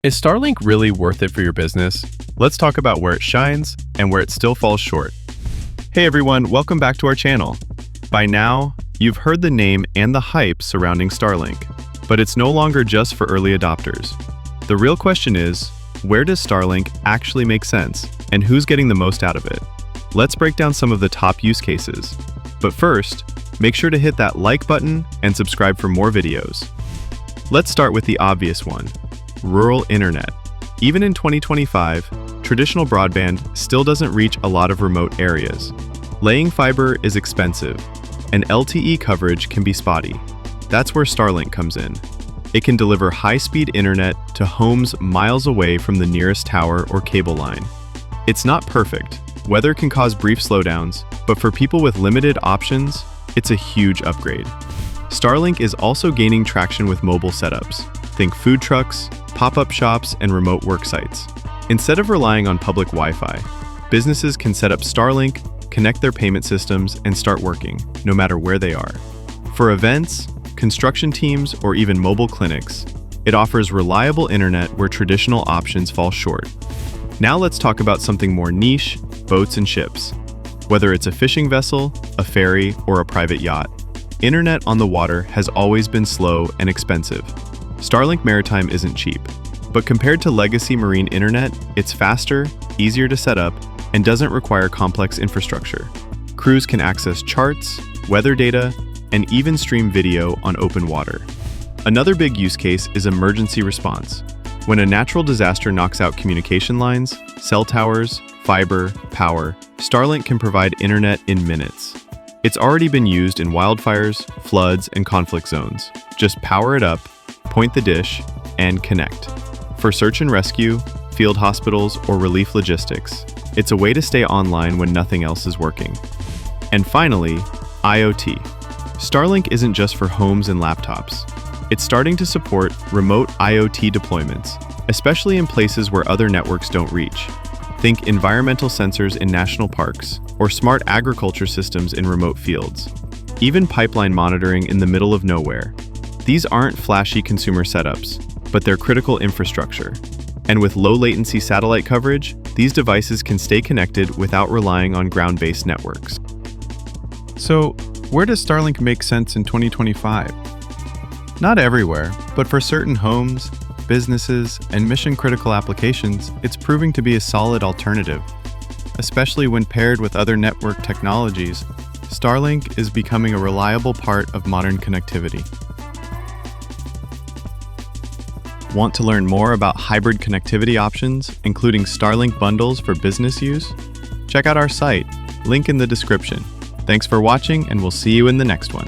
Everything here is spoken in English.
Is Starlink really worth it for your business? Let's talk about where it shines and where it still falls short. Hey everyone, welcome back to our channel. By now, you've heard the name and the hype surrounding Starlink, but it's no longer just for early adopters. The real question is, where does Starlink actually make sense, and who's getting the most out of it? Let's break down some of the top use cases. But first, make sure to hit that like button and subscribe for more videos. Let's start with the obvious one. Rural internet. Even in 2025, traditional broadband still doesn't reach a lot of remote areas. Laying fiber is expensive, and LTE coverage can be spotty. That's where Starlink comes in. It can deliver high-speed internet to homes miles away from the nearest tower or cable line. It's not perfect. Weather can cause brief slowdowns, but for people with limited options, it's a huge upgrade. Starlink is also gaining traction with mobile setups. Think food trucks, pop-up shops, and remote work sites. Instead of relying on public Wi-Fi, businesses can set up Starlink, connect their payment systems, and start working, no matter where they are. For events, construction teams, or even mobile clinics, it offers reliable internet where traditional options fall short. Now let's talk about something more niche, boats and ships. Whether it's a fishing vessel, a ferry, or a private yacht, internet on the water has always been slow and expensive. Starlink Maritime isn't cheap, but compared to legacy marine internet, it's faster, easier to set up, and doesn't require complex infrastructure. Crews can access charts, weather data, and even stream video on open water. Another big use case is emergency response. When a natural disaster knocks out communication lines, cell towers, fiber, power, Starlink can provide internet in minutes. It's already been used in wildfires, floods, and conflict zones. Just power it up, point the dish, and connect. For search and rescue, field hospitals, or relief logistics, it's a way to stay online when nothing else is working. And finally, IoT. Starlink isn't just for homes and laptops. It's starting to support remote IoT deployments, especially in places where other networks don't reach. Think environmental sensors in national parks, or smart agriculture systems in remote fields. Even pipeline monitoring in the middle of nowhere. These aren't flashy consumer setups, but they're critical infrastructure. And with low-latency satellite coverage, these devices can stay connected without relying on ground-based networks. So, where does Starlink make sense in 2025? Not everywhere, but for certain homes, businesses, and mission-critical applications, it's proving to be a solid alternative. Especially when paired with other network technologies, Starlink is becoming a reliable part of modern connectivity. Want to learn more about hybrid connectivity options, including Starlink bundles for business use? Check out our site, link in the description. Thanks for watching, and we'll see you in the next one.